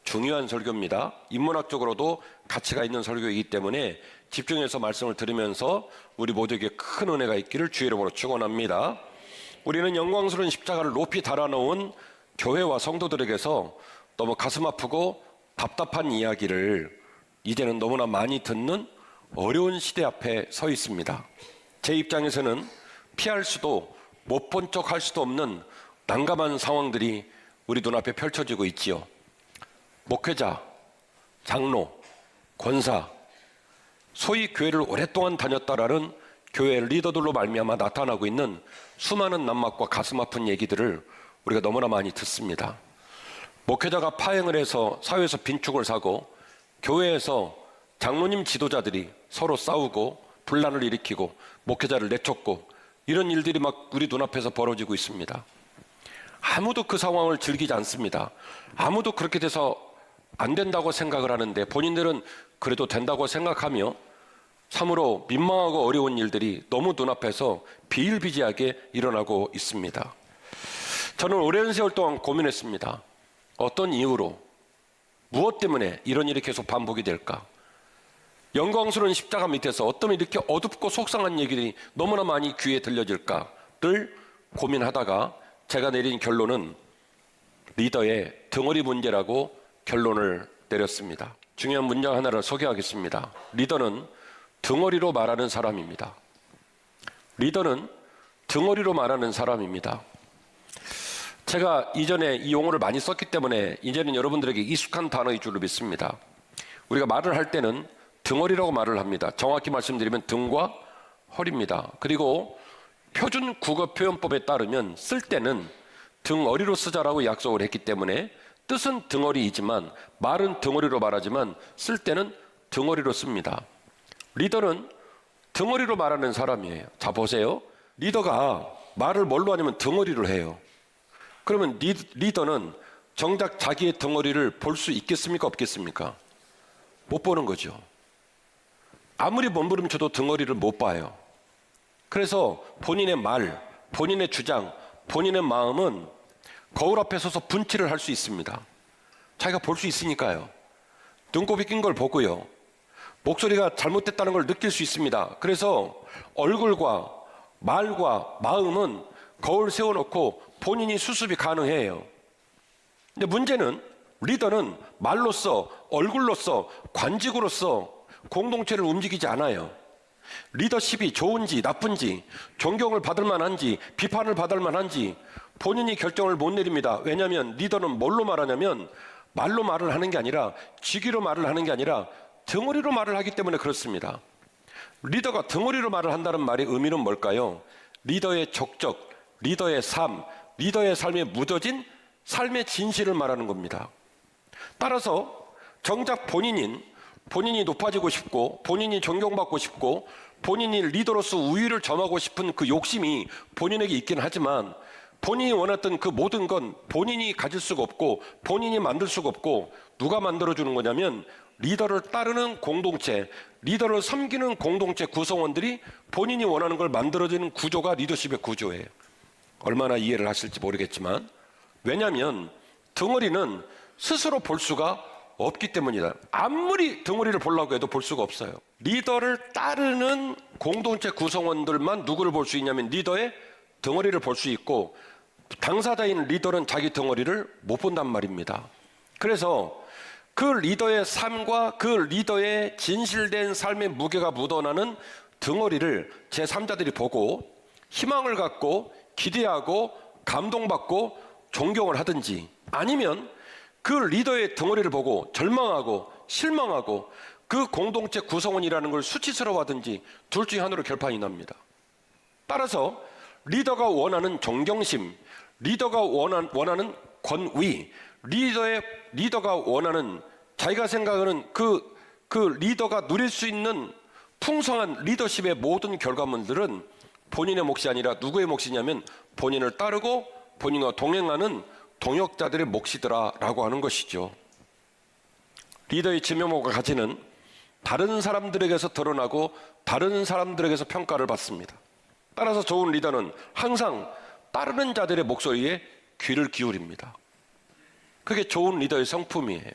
중요한 설교입니다. 인문학적으로도 가치가 있는 설교이기 때문에 집중해서 말씀을 들으면서 우리 모두에게 큰 은혜가 있기를 주의 이름으로 축원합니다. 우리는 영광스러운 십자가를 높이 달아놓은 교회와 성도들에게서 너무 가슴 아프고 답답한 이야기를 이제는 너무나 많이 듣는 어려운 시대 앞에 서 있습니다. 제 입장에서는 피할 수도 못 본 척 할 수도 없는 난감한 상황들이 우리 눈앞에 펼쳐지고 있지요. 목회자, 장로, 권사, 소위 교회를 오랫동안 다녔다라는 교회 리더들로 말미암아 나타나고 있는 수많은 낱막과 가슴 아픈 얘기들을 우리가 너무나 많이 듣습니다. 목회자가 파행을 해서 사회에서 빈축을 사고 교회에서 장로님 지도자들이 서로 싸우고 분란을 일으키고 목회자를 내쫓고 이런 일들이 막 우리 눈앞에서 벌어지고 있습니다. 아무도 그 상황을 즐기지 않습니다. 아무도 그렇게 돼서 안 된다고 생각을 하는데 본인들은 그래도 된다고 생각하며 참으로 민망하고 어려운 일들이 너무 눈앞에서 비일비재하게 일어나고 있습니다. 저는 오랜 세월 동안 고민했습니다. 어떤 이유로, 무엇 때문에 이런 일이 계속 반복이 될까? 영광스러운 십자가 밑에서 어떤 이렇게 어둡고 속상한 얘기들이 너무나 많이 귀에 들려질까를 고민하다가 제가 내린 결론은 리더의 덩어리 문제라고 결론을 내렸습니다. 중요한 문장 하나를 소개하겠습니다. 리더는 덩어리로 말하는 사람입니다. 리더는 덩어리로 말하는 사람입니다. 제가 이전에 이 용어를 많이 썼기 때문에 이제는 여러분들에게 익숙한 단어일 줄로 믿습니다. 우리가 말을 할 때는 덩어리라고 말을 합니다. 정확히 말씀드리면 등과 허리입니다. 그리고 표준 국어 표현법에 따르면 쓸 때는 등어리로 쓰자라고 약속을 했기 때문에 뜻은 덩어리이지만 말은 덩어리로 말하지만 쓸 때는 덩어리로 씁니다. 리더는 덩어리로 말하는 사람이에요. 자, 보세요. 리더가 말을 뭘로 하냐면 덩어리로 해요. 그러면 리더는 정작 자기의 덩어리를 볼 수 있겠습니까? 없겠습니까? 못 보는 거죠. 아무리 몸부림쳐도 덩어리를 못 봐요. 그래서 본인의 말, 본인의 주장, 본인의 마음은 거울 앞에 서서 분치를 할 수 있습니다. 자기가 볼 수 있으니까요. 눈곱이 낀 걸 보고요. 목소리가 잘못됐다는 걸 느낄 수 있습니다. 그래서 얼굴과 말과 마음은 거울 세워놓고 본인이 수습이 가능해요. 근데 문제는 리더는 말로써, 얼굴로써, 관직으로서 공동체를 움직이지 않아요. 리더십이 좋은지 나쁜지, 존경을 받을 만한지, 비판을 받을 만한지 본인이 결정을 못 내립니다. 왜냐하면 리더는 뭘로 말하냐면 말로 말을 하는 게 아니라 직위로 말을 하는 게 아니라 덩어리로 말을 하기 때문에 그렇습니다. 리더가 덩어리로 말을 한다는 말의 의미는 뭘까요? 리더의 족적, 리더의 삶, 리더의 삶에 묻어진 삶의 진실을 말하는 겁니다. 따라서 정작 본인이 높아지고 싶고 본인이 존경받고 싶고 본인이 리더로서 우위를 점하고 싶은 그 욕심이 본인에게 있긴 하지만 본인이 원했던 그 모든 건 본인이 가질 수가 없고 본인이 만들 수가 없고 누가 만들어주는 거냐면 리더를 따르는 공동체, 리더를 섬기는 공동체 구성원들이 본인이 원하는 걸 만들어주는 구조가 리더십의 구조예요. 얼마나 이해를 하실지 모르겠지만 왜냐하면 덩어리는 스스로 볼 수가 없기 때문이다. 아무리 덩어리를 보려고 해도 볼 수가 없어요. 리더를 따르는 공동체 구성원들만 누구를 볼 수 있냐면 리더의 덩어리를 볼 수 있고 당사자인 리더는 자기 덩어리를 못 본단 말입니다. 그래서 그 리더의 삶과 그 리더의 진실된 삶의 무게가 묻어나는 덩어리를 제3자들이 보고 희망을 갖고 기대하고 감동받고 존경을 하든지 아니면 그 리더의 덩어리를 보고 절망하고 실망하고 그 공동체 구성원이라는 걸 수치스러워하든지 둘 중에 하나로 결판이 납니다. 따라서 리더가 원하는 존경심, 리더가 원하는 권위, 리더가 원하는 자기가 생각하는 그 리더가 누릴 수 있는 풍성한 리더십의 모든 결과물들은 본인의 몫이 아니라 누구의 몫이냐면 본인을 따르고 본인과 동행하는 동역자들의 몫이더라라고 하는 것이죠. 리더의 지명과 가치는 다른 사람들에게서 드러나고 다른 사람들에게서 평가를 받습니다. 따라서 좋은 리더는 항상 따르는 자들의 목소리에 귀를 기울입니다. 그게 좋은 리더의 성품이에요.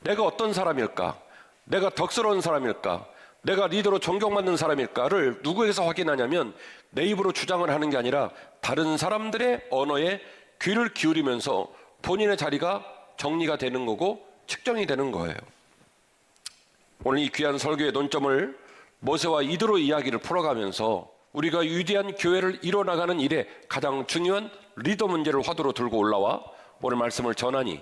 내가 어떤 사람일까? 내가 덕스러운 사람일까? 내가 리더로 존경받는 사람일까를 누구에게서 확인하냐면 내 입으로 주장을 하는 게 아니라 다른 사람들의 언어에 귀를 기울이면서 본인의 자리가 정리가 되는 거고 측정이 되는 거예요. 오늘 이 귀한 설교의 논점을 모세와 이드로 이야기를 풀어가면서 우리가 위대한 교회를 이뤄나가는 일에 가장 중요한 리더 문제를 화두로 들고 올라와 오늘 말씀을 전하니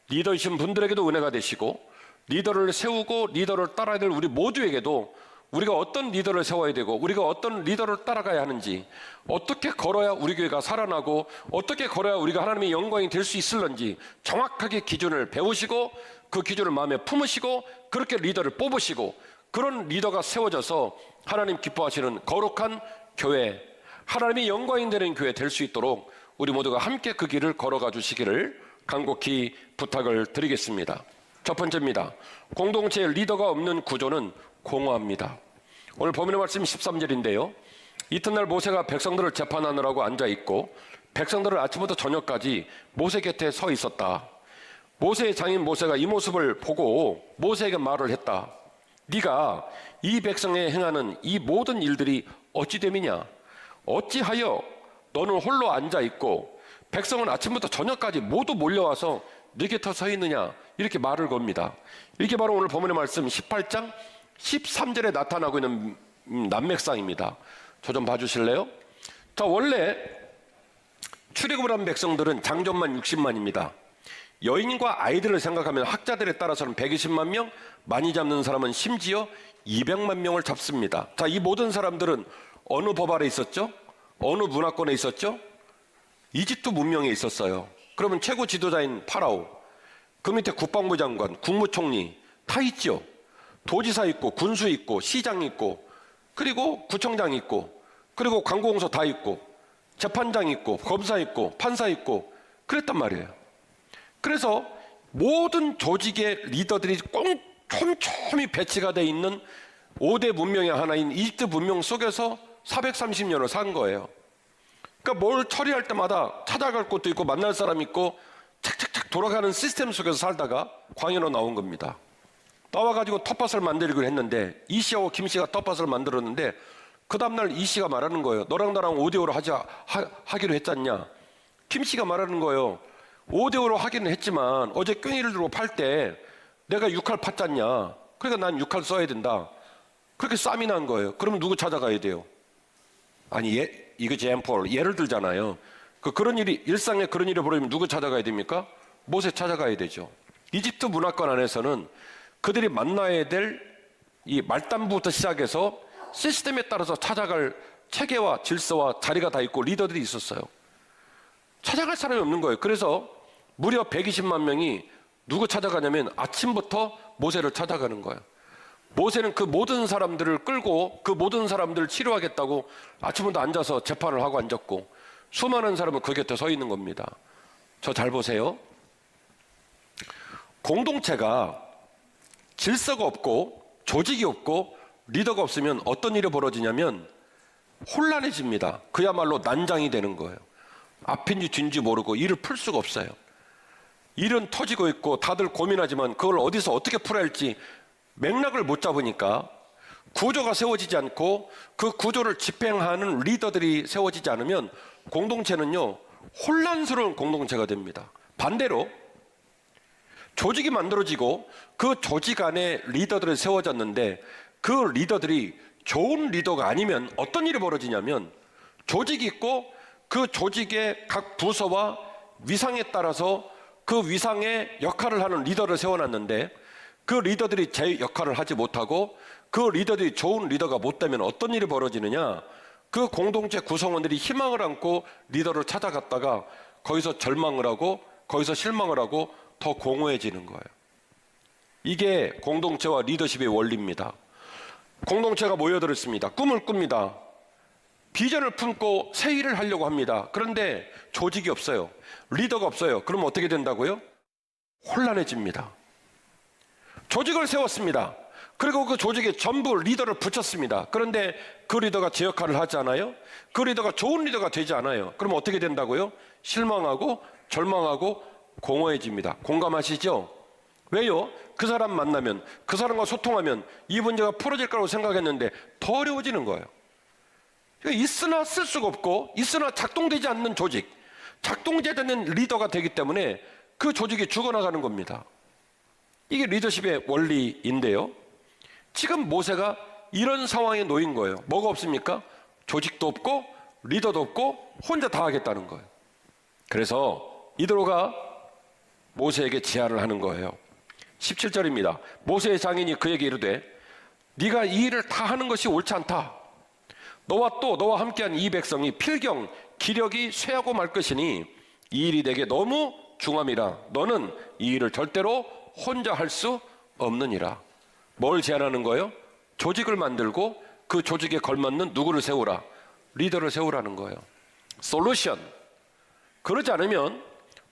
리더이신 분들에게도 은혜가 되시고 리더를 세우고 리더를 따라야 될 우리 모두에게도 우리가 어떤 리더를 세워야 되고 우리가 어떤 리더를 따라가야 하는지, 어떻게 걸어야 우리 교회가 살아나고 어떻게 걸어야 우리가 하나님의 영광이 될 수 있을런지 정확하게 기준을 배우시고 그 기준을 마음에 품으시고 그렇게 리더를 뽑으시고 그런 리더가 세워져서 하나님 기뻐하시는 거룩한 교회, 하나님의 영광이 되는 교회 될 수 있도록 우리 모두가 함께 그 길을 걸어가 주시기를 간곡히 부탁을 드리겠습니다. 첫 번째입니다. 공동체의 리더가 없는 구조는 공허합니다. 오늘 본문의 말씀 13절인데요. 이튿날 모세가 백성들을 재판하느라고 앉아있고 백성들을 아침부터 저녁까지 모세 곁에 서 있었다. 모세의 장인 모세가 이 모습을 보고 모세에게 말을 했다. 네가 이 백성에 행하는 이 모든 일들이 어찌 됨이냐? 어찌하여 너는 홀로 앉아있고 백성은 아침부터 저녁까지 모두 몰려와서 네 곁에 서 있느냐? 이렇게 말을 겁니다. 이게 바로 오늘 본문의 말씀 18장 13절에 나타나고 있는 난맥상입니다. 저 좀 봐주실래요? 자, 원래 출애굽을 한 백성들은 장정만 60만입니다. 여인과 아이들을 생각하면 학자들에 따라서는 120만 명, 많이 잡는 사람은 심지어 200만 명을 잡습니다. 자, 이 모든 사람들은 어느 법 아래 있었죠? 어느 문화권에 있었죠? 이집트 문명에 있었어요. 그러면 최고 지도자인 파라오, 그 밑에 국방부 장관, 국무총리 다 있죠. 도지사 있고 군수 있고 시장 있고 그리고 구청장 있고 그리고 관공서 다 있고 재판장 있고 검사 있고 판사 있고 그랬단 말이에요. 그래서 모든 조직의 리더들이 촘촘히 배치가 돼 있는 5대 문명의 하나인 이집트 문명 속에서 430년을 산 거예요. 그러니까 뭘 처리할 때마다 찾아갈 곳도 있고 만날 사람 있고 착착착 돌아가는 시스템 속에서 살다가 광야로 나온 겁니다. 나와가지고 텃밭을 만들기로 했는데 이 씨하고 김 씨가 텃밭을 만들었는데 그 다음날 이 씨가 말하는 거예요. 너랑 나랑 5대5로 하기로 했잖냐. 김 씨가 말하는 거예요. 5대5로 하기는 했지만 어제 괭이를 들고 팔 때 내가 6칼 팠잖냐. 그러니까 난 6칼 써야 된다. 그렇게 싸움이 난 거예요. 그러면 누구 찾아가야 돼요? 아니 이거 잼폴 예를 들잖아요. 그런 일이 일상에 그런 일이 벌어지면 누구 찾아가야 됩니까? 모세 찾아가야 되죠. 이집트 문화권 안에서는 그들이 만나야 될 이 말단부부터 시작해서 시스템에 따라서 찾아갈 체계와 질서와 자리가 다 있고 리더들이 있었어요. 찾아갈 사람이 없는 거예요. 그래서 무려 120만 명이 누구 찾아가냐면 아침부터 모세를 찾아가는 거예요. 모세는 그 모든 사람들을 끌고 그 모든 사람들을 치료하겠다고 아침부터 앉아서 재판을 하고 앉았고 수많은 사람은 그 곁에 서 있는 겁니다. 저 잘 보세요. 공동체가 질서가 없고 조직이 없고 리더가 없으면 어떤 일이 벌어지냐면 혼란해집니다. 그야말로 난장이 되는 거예요. 앞인지 뒤인지 모르고 일을 풀 수가 없어요. 일은 터지고 있고 다들 고민하지만 그걸 어디서 어떻게 풀어야 할지 맥락을 못 잡으니까 구조가 세워지지 않고 그 구조를 집행하는 리더들이 세워지지 않으면 공동체는요 혼란스러운 공동체가 됩니다. 반대로 조직이 만들어지고 그 조직 안에 리더들이 세워졌는데 그 리더들이 좋은 리더가 아니면 어떤 일이 벌어지냐면 조직이 있고 그 조직의 각 부서와 위상에 따라서 그 위상의 역할을 하는 리더를 세워놨는데 그 리더들이 제 역할을 하지 못하고 그 리더들이 좋은 리더가 못 되면 어떤 일이 벌어지느냐. 그 공동체 구성원들이 희망을 안고 리더를 찾아갔다가 거기서 절망을 하고 거기서 실망을 하고 더 공허해지는 거예요. 이게 공동체와 리더십의 원리입니다. 공동체가 모여들었습니다. 꿈을 꿉니다. 비전을 품고 새 일을 하려고 합니다. 그런데 조직이 없어요. 리더가 없어요. 그럼 어떻게 된다고요? 혼란해집니다. 조직을 세웠습니다. 그리고 그 조직에 전부 리더를 붙였습니다. 그런데 그 리더가 제 역할을 하지 않아요? 그 리더가 좋은 리더가 되지 않아요. 그럼 어떻게 된다고요? 실망하고 절망하고 공허해집니다. 공감하시죠? 왜요? 그 사람 만나면, 그 사람과 소통하면 이 문제가 풀어질 거라고 생각했는데 더 어려워지는 거예요. 있으나 쓸 수가 없고 있으나 작동되지 않는 조직, 작동되지 않는 리더가 되기 때문에 그 조직이 죽어나가는 겁니다. 이게 리더십의 원리인데요. 지금 모세가 이런 상황에 놓인 거예요. 뭐가 없습니까? 조직도 없고 리더도 없고 혼자 다 하겠다는 거예요. 그래서 이드로가 모세에게 제안을 하는 거예요. 17절입니다. 모세의 장인이 그에게 이르되 네가 이 일을 다 하는 것이 옳지 않다. 너와 또 너와 함께한 이 백성이 필경 기력이 쇠하고 말 것이니 이 일이 내게 너무 중함이라. 너는 이 일을 절대로 혼자 할 수 없느니라. 뭘 제안하는 거예요? 조직을 만들고 그 조직에 걸맞는 누구를 세우라? 리더를 세우라는 거예요. 솔루션. 그러지 않으면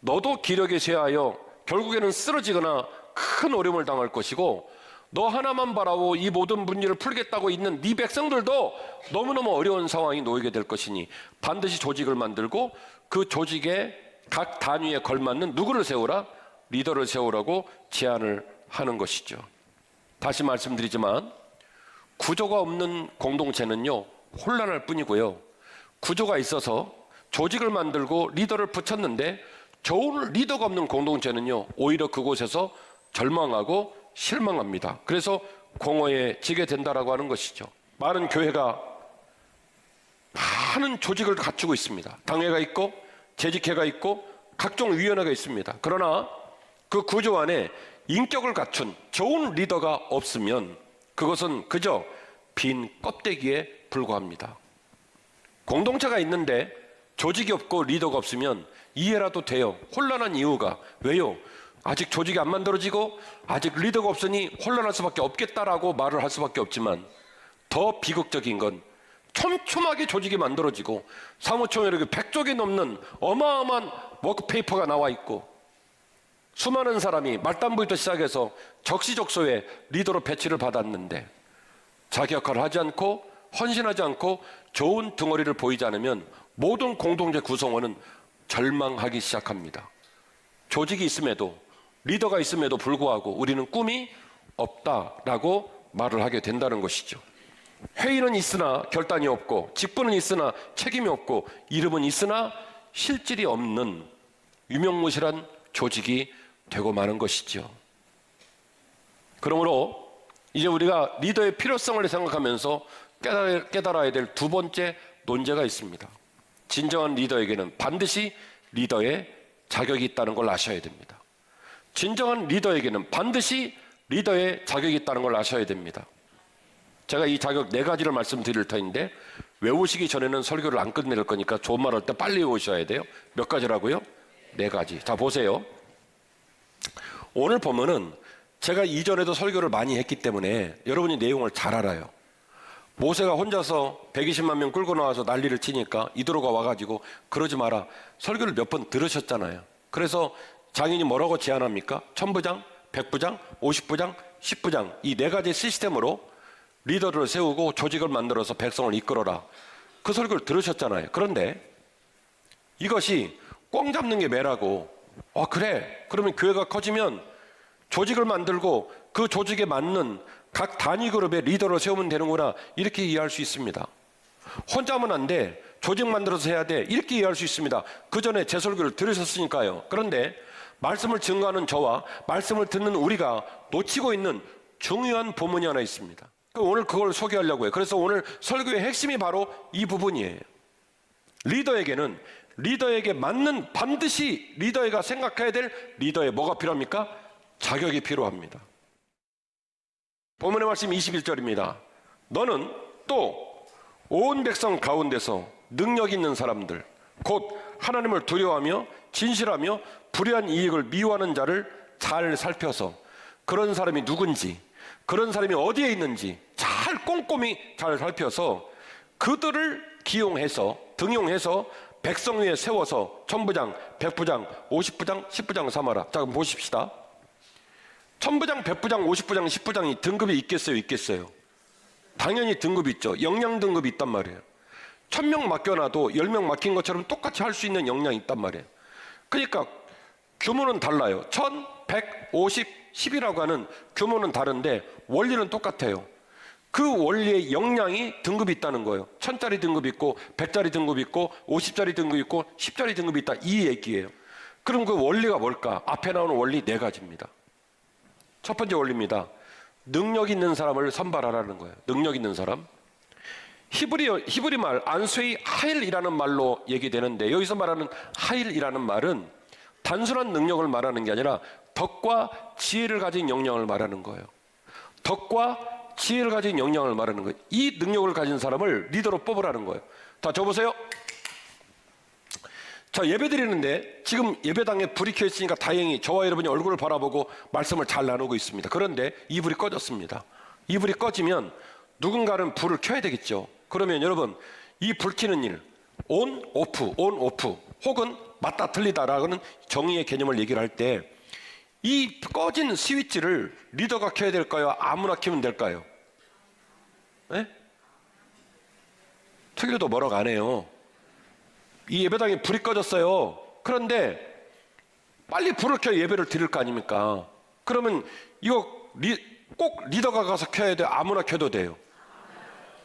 너도 기력에 쇠하여 결국에는 쓰러지거나 큰 어려움을 당할 것이고 너 하나만 바라고 이 모든 문제를 풀겠다고 있는 네 백성들도 너무너무 어려운 상황이 놓이게 될 것이니 반드시 조직을 만들고 그 조직에 각 단위에 걸맞는 누구를 세우라? 리더를 세우라고 제안을 하는 것이죠. 다시 말씀드리지만 구조가 없는 공동체는요 혼란할 뿐이고요, 구조가 있어서 조직을 만들고 리더를 붙였는데 좋은 리더가 없는 공동체는요 오히려 그곳에서 절망하고 실망합니다. 그래서 공허에 지게 된다라고 하는 것이죠. 많은 교회가 많은 조직을 갖추고 있습니다. 당회가 있고 재직회가 있고 각종 위원회가 있습니다. 그러나 그 구조 안에 인격을 갖춘 좋은 리더가 없으면 그것은 그저 빈 껍데기에 불과합니다. 공동체가 있는데 조직이 없고 리더가 없으면 이해라도 돼요. 혼란한 이유가 왜요? 아직 조직이 안 만들어지고 아직 리더가 없으니 혼란할 수밖에 없겠다라고 말을 할 수밖에 없지만 더 비극적인 건 촘촘하게 조직이 만들어지고 사무총에 이렇게 100쪽이 넘는 어마어마한 워크페이퍼가 나와 있고 수많은 사람이 말단부부터 시작해서 적시적소에 리더로 배치를 받았는데 자기 역할을 하지 않고 헌신하지 않고 좋은 덩어리를 보이지 않으면 모든 공동체 구성원은 절망하기 시작합니다. 조직이 있음에도 리더가 있음에도 불구하고 우리는 꿈이 없다라고 말을 하게 된다는 것이죠. 회의는 있으나 결단이 없고 직분은 있으나 책임이 없고 이름은 있으나 실질이 없는 유명무실한 조직이 되고 마는 것이죠. 그러므로 이제 우리가 리더의 필요성을 생각하면서 깨달아야 될 두 번째 논제가 있습니다. 진정한 리더에게는 반드시 리더의 자격이 있다는 걸 아셔야 됩니다. 진정한 리더에게는 반드시 리더의 자격이 있다는 걸 아셔야 됩니다. 제가 이 자격 4가지를 말씀드릴 터인데 외우시기 전에는 설교를 안 끝낼 거니까 좋은 말 할 때 빨리 외우셔야 돼요. 몇 가지라고요? 4가지. 자, 보세요. 오늘 보면은 제가 이전에도 설교를 많이 했기 때문에 여러분이 내용을 잘 알아요. 모세가 혼자서 120만 명 끌고 나와서 난리를 치니까 이드로가 와가지고 그러지 마라. 설교를 몇 번 들으셨잖아요. 그래서 장인이 뭐라고 제안합니까? 1000부장, 100부장, 50부장, 10부장 이 4가지 시스템으로 리더를 세우고 조직을 만들어서 백성을 이끌어라. 그 설교를 들으셨잖아요. 그런데 이것이 꽝 잡는 게 매라고 그래 그러면 교회가 커지면 조직을 만들고 그 조직에 맞는 각 단위 그룹의 리더를 세우면 되는구나 이렇게 이해할 수 있습니다. 혼자 하면 안 돼. 조직 만들어서 해야 돼. 이렇게 이해할 수 있습니다. 그 전에 제 설교를 들으셨으니까요. 그런데 말씀을 증거하는 저와 말씀을 듣는 우리가 놓치고 있는 중요한 부분이 하나 있습니다. 오늘 그걸 소개하려고 해요. 그래서 오늘 설교의 핵심이 바로 이 부분이에요. 리더에게는 리더에게 맞는 반드시 리더가 생각해야 될 리더의 뭐가 필요합니까? 자격이 필요합니다. 본문의 말씀 21절입니다. 너는 또 온 백성 가운데서 능력 있는 사람들 곧 하나님을 두려워하며 진실하며 불의한 이익을 미워하는 자를 잘 살펴서 그런 사람이 누군지 그런 사람이 어디에 있는지 잘 꼼꼼히 잘 살펴서 그들을 기용해서 등용해서 백성 위에 세워서 1000부장, 100부장, 50부장, 10부장 삼아라. 자, 그럼 보십시다. 1000부장, 100부장, 50부장, 10부장이 등급이 있겠어요? 있겠어요? 당연히 등급이 있죠. 역량 등급이 있단 말이에요. 1000명 맡겨놔도 10명 맡긴 것처럼 똑같이 할 수 있는 역량이 있단 말이에요. 그러니까 규모는 달라요. 1000, 100, 50, 10이라고 하는 규모는 다른데 원리는 똑같아요. 그 원리의 역량이 등급이 있다는 거예요. 1000짜리 등급이 있고 100짜리 등급이 있고 50짜리 등급이 있고 10짜리 등급이 있다, 이 얘기예요. 그럼 그 원리가 뭘까? 앞에 나오는 원리 4가지입니다. 첫 번째 원리입니다. 능력 있는 사람을 선발하라는 거예요. 능력 있는 사람. 히브리 말 안스웨이 하일이라는 말로 얘기되는데, 여기서 말하는 하일이라는 말은 단순한 능력을 말하는 게 아니라 덕과 지혜를 가진 역량을 말하는 거예요. 덕과 지혜를 가진 역량을 말하는 거예요. 이 능력을 가진 사람을 리더로 뽑으라는 거예요. 자, 저 보세요. 자, 예배 드리는데 지금 예배당에 불이 켜 있으니까 다행히 저와 여러분이 얼굴을 바라보고 말씀을 잘 나누고 있습니다. 그런데 이 불이 꺼졌습니다. 이 불이 꺼지면 누군가는 불을 켜야 되겠죠. 그러면 여러분, 이 불 켜는 일, 온, 오프, 혹은 맞다 틀리다라는 정의의 개념을 얘기를 할 때 이 꺼진 스위치를 리더가 켜야 될까요? 아무나 켜면 될까요? 네? 틀려도 뭐라고 안 해요. 이 예배당에 불이 꺼졌어요. 그런데 빨리 불을 켜 예배를 드릴 거 아닙니까? 그러면 이거 꼭 리더가 가서 켜야 돼요? 아무나 켜도 돼요?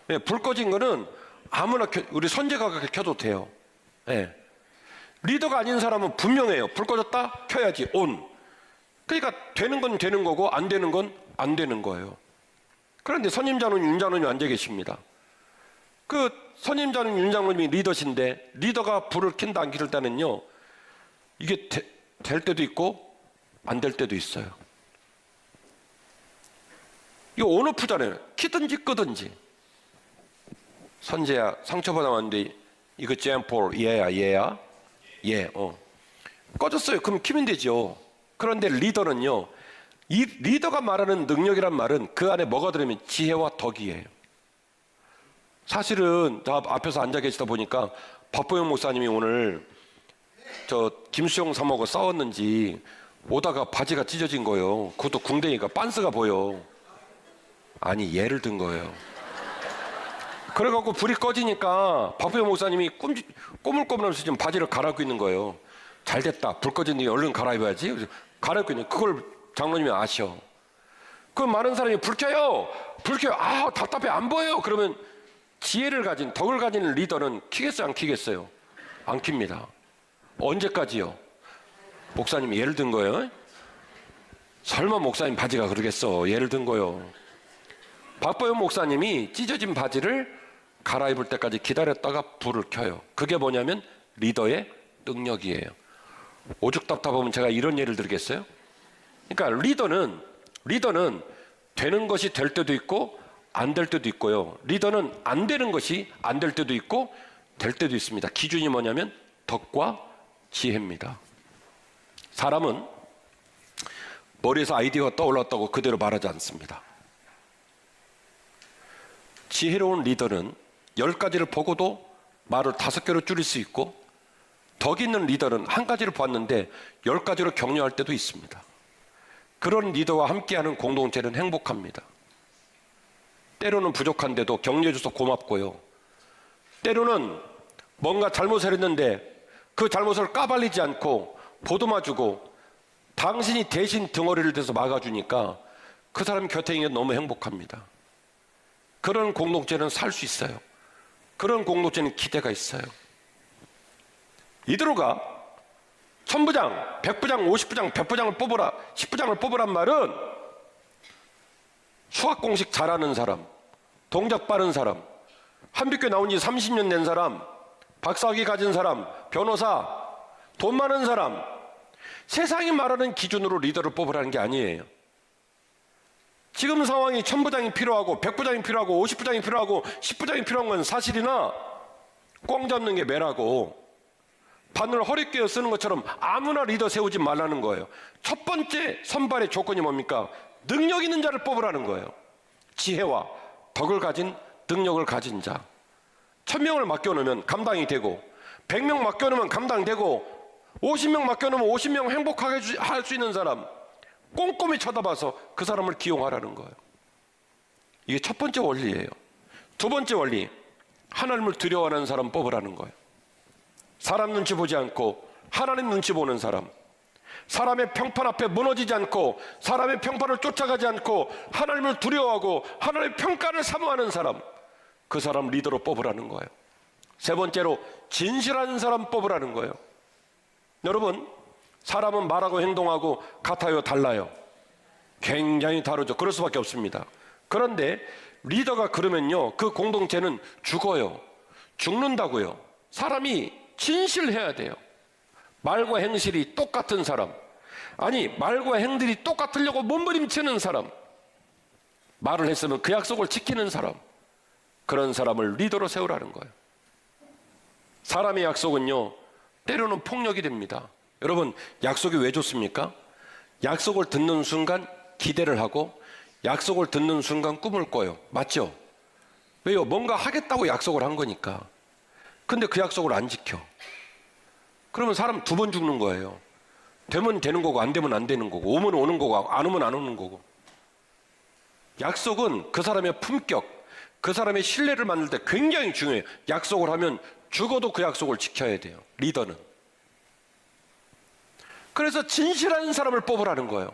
네, 불 꺼진 거는 아무나 우리 선제가 켜도 돼요. 네. 리더가 아닌 사람은 분명해요. 불 꺼졌다? 켜야지. 온. 그러니까 되는 건 되는 거고 안 되는 건 안 되는 거예요. 그런데 선임자는 윤장로님이 앉아 계십니다. 그 선임자는 윤장로님이 리더신데 리더가 불을 켠다 안 켤 때는요, 이게 될 때도 있고 안 될 때도 있어요. 이거 온오프잖아요. 키든지 끄든지. 선재야, 상처받아 왔는데 이거 잼폴 얘야 꺼졌어요. 그럼 키면 되죠. 그런데 리더는요, 이 리더가 말하는 능력이란 말은 그 안에 뭐가 들으면 지혜와 덕이에요. 사실은 나 앞에서 앉아 계시다 보니까 박보영 목사님이 오늘 저 김수영 사모하고 싸웠는지 오다가 바지가 찢어진 거예요. 그것도 궁뎅이가 빤스가 보여. 아니, 얘를 든 거예요. 그래갖고 불이 꺼지니까 박보영 목사님이 꼬물꼬물하면서 지금 바지를 갈아입고 있는 거예요. 잘 됐다. 불 꺼졌는데 얼른 갈아입어야지. 갈아입고 있는, 그걸 장로님이 아셔. 그럼 많은 사람이 불 켜요. 아, 답답해. 안 보여요. 그러면 지혜를 가진, 덕을 가진 리더는 키겠어요? 안 키겠어요? 안 킵니다. 언제까지요? 목사님이 예를 든 거예요? 설마 목사님 바지가 그러겠어? 예를 든 거요. 박보영 목사님이 찢어진 바지를 갈아입을 때까지 기다렸다가 불을 켜요. 그게 뭐냐면 리더의 능력이에요. 오죽 답답하면 제가 이런 예를 들겠어요? 그러니까 리더는 되는 것이 될 때도 있고 안 될 때도 있고요. 리더는 안 되는 것이 안 될 때도 있고 될 때도 있습니다. 기준이 뭐냐면 덕과 지혜입니다. 사람은 머리에서 아이디어가 떠올랐다고 그대로 말하지 않습니다. 지혜로운 리더는 10가지를 보고도 말을 5개로 줄일 수 있고, 덕 있는 리더는 한 가지를 봤는데 10가지로 격려할 때도 있습니다. 그런 리더와 함께하는 공동체는 행복합니다. 때로는 부족한데도 격려해줘서 고맙고요. 때로는 뭔가 잘못을 했는데 그 잘못을 까발리지 않고 보듬어주고 당신이 대신 덩어리를 대서 막아주니까 그 사람 곁에 있는 게 너무 행복합니다. 그런 공동체는 살 수 있어요. 그런 공동체는 기대가 있어요. 이대로가 1000부장, 100부장, 50부장, 100부장을 뽑으라, 10부장을 뽑으란 말은 수학 공식 잘하는 사람, 동작 빠른 사람, 한빛교회 나온 지 30년 된 사람, 박사학위 가진 사람, 변호사, 돈 많은 사람, 세상이 말하는 기준으로 리더를 뽑으라는 게 아니에요. 지금 상황이 1000부장이 필요하고 100부장이 필요하고 50부장이 필요하고 10부장이 필요한 건 사실이나 꽁 잡는 게 매라고 바늘 허리깨어 쓰는 것처럼 아무나 리더 세우지 말라는 거예요. 첫 번째 선발의 조건이 뭡니까? 능력 있는 자를 뽑으라는 거예요. 지혜와 덕을 가진, 능력을 가진 자. 1000명을 맡겨놓으면 감당이 되고 100명 맡겨놓으면 감당되고 50명 맡겨놓으면 50명 행복하게 할 수 있는 사람, 꼼꼼히 쳐다봐서 그 사람을 기용하라는 거예요. 이게 첫 번째 원리예요. 두 번째 원리, 하나님을 두려워하는 사람 뽑으라는 거예요. 사람 눈치 보지 않고 하나님 눈치 보는 사람. 사람의 평판 앞에 무너지지 않고 사람의 평판을 쫓아가지 않고 하나님을 두려워하고 하나님의 평가를 사모하는 사람, 그 사람 리더로 뽑으라는 거예요. 세 번째로 진실한 사람 뽑으라는 거예요. 여러분, 사람은 말하고 행동하고 같아요, 달라요? 굉장히 다르죠. 그럴 수밖에 없습니다. 그런데 리더가 그러면요, 그 공동체는 죽어요. 죽는다고요. 사람이 진실해야 돼요. 말과 행실이 똑같은 사람, 아니 말과 행들이 똑같으려고 몸부림치는 사람, 말을 했으면 그 약속을 지키는 사람, 그런 사람을 리더로 세우라는 거예요. 사람의 약속은요, 때로는 폭력이 됩니다. 여러분, 약속이 왜 좋습니까? 약속을 듣는 순간 기대를 하고 약속을 듣는 순간 꿈을 꿔요. 맞죠? 왜요? 뭔가 하겠다고 약속을 한 거니까. 근데 그 약속을 안 지켜. 그러면 사람 두 번 죽는 거예요. 되면 되는 거고 안 되면 안 되는 거고, 오면 오는 거고 안 오면 안 오는 거고. 약속은 그 사람의 품격, 그 사람의 신뢰를 만들 때 굉장히 중요해요. 약속을 하면 죽어도 그 약속을 지켜야 돼요, 리더는. 그래서 진실한 사람을 뽑으라는 거예요.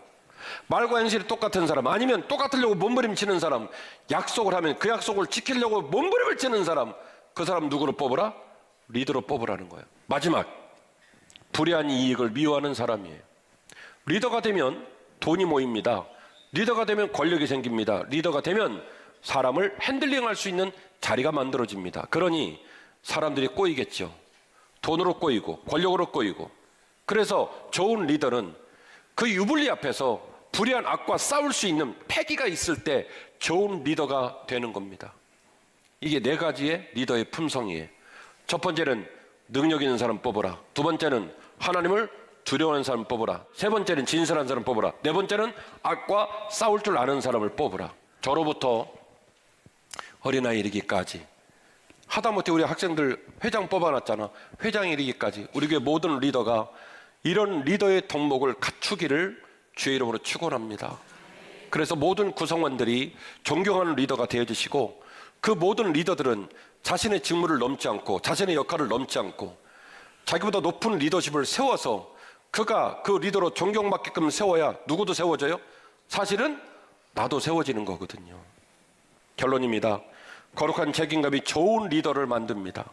말과 행실이 똑같은 사람, 아니면 똑같으려고 몸부림치는 사람, 약속을 하면 그 약속을 지키려고 몸부림을 치는 사람, 그 사람 누구로 뽑으라? 리더로 뽑으라는 거예요. 마지막, 불의한 이익을 미워하는 사람이에요. 리더가 되면 돈이 모입니다. 리더가 되면 권력이 생깁니다. 리더가 되면 사람을 핸들링할 수 있는 자리가 만들어집니다. 그러니 사람들이 꼬이겠죠. 돈으로 꼬이고 권력으로 꼬이고. 그래서 좋은 리더는 그 유불리 앞에서 불의한 악과 싸울 수 있는 패기가 있을 때 좋은 리더가 되는 겁니다. 이게 네 가지의 리더의 품성이에요. 첫 번째는 능력 있는 사람 뽑으라. 두 번째는 하나님을 두려워하는 사람 뽑으라. 세 번째는 진실한 사람 뽑으라. 네 번째는 악과 싸울 줄 아는 사람을 뽑으라. 저로부터 어린아이 이르기까지, 하다못해 우리 학생들 회장 뽑아놨잖아. 회장 이르기까지 우리 교회 모든 리더가 이런 리더의 덕목을 갖추기를 주의 이름으로 축원합니다. 그래서 모든 구성원들이 존경하는 리더가 되어주시고, 그 모든 리더들은 자신의 직무를 넘지 않고 자신의 역할을 넘지 않고 자기보다 높은 리더십을 세워서 그가 그 리더로 존경받게끔 세워야 누구도 세워져요? 사실은 나도 세워지는 거거든요. 결론입니다. 거룩한 책임감이 좋은 리더를 만듭니다.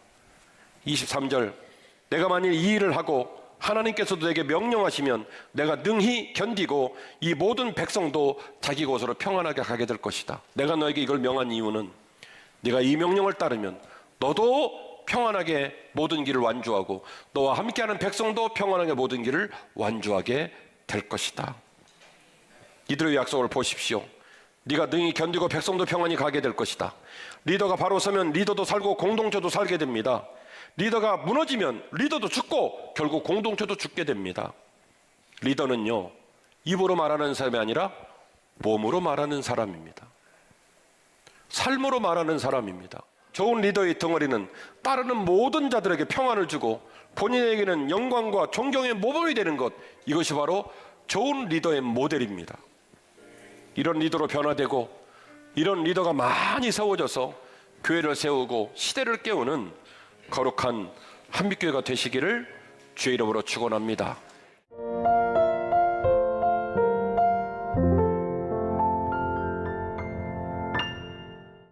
23절, 내가 만일 이 일을 하고 하나님께서도 내게 명령하시면 내가 능히 견디고 이 모든 백성도 자기 곳으로 평안하게 가게 될 것이다. 내가 너에게 이걸 명한 이유는 네가 이 명령을 따르면 너도 평안하게 모든 길을 완주하고 너와 함께하는 백성도 평안하게 모든 길을 완주하게 될 것이다. 이들의 약속을 보십시오. 네가 능히 견디고 백성도 평안히 가게 될 것이다. 리더가 바로 서면 리더도 살고 공동체도 살게 됩니다. 리더가 무너지면 리더도 죽고 결국 공동체도 죽게 됩니다. 리더는요, 입으로 말하는 사람이 아니라 몸으로 말하는 사람입니다. 삶으로 말하는 사람입니다. 좋은 리더의 덩어리는 따르는 모든 자들에게 평안을 주고 본인에게는 영광과 존경의 모범이 되는 것, 이것이 바로 좋은 리더의 모델입니다. 이런 리더로 변화되고 이런 리더가 많이 세워져서 교회를 세우고 시대를 깨우는 거룩한 한빛교회가 되시기를 주의 이름으로 축원합니다.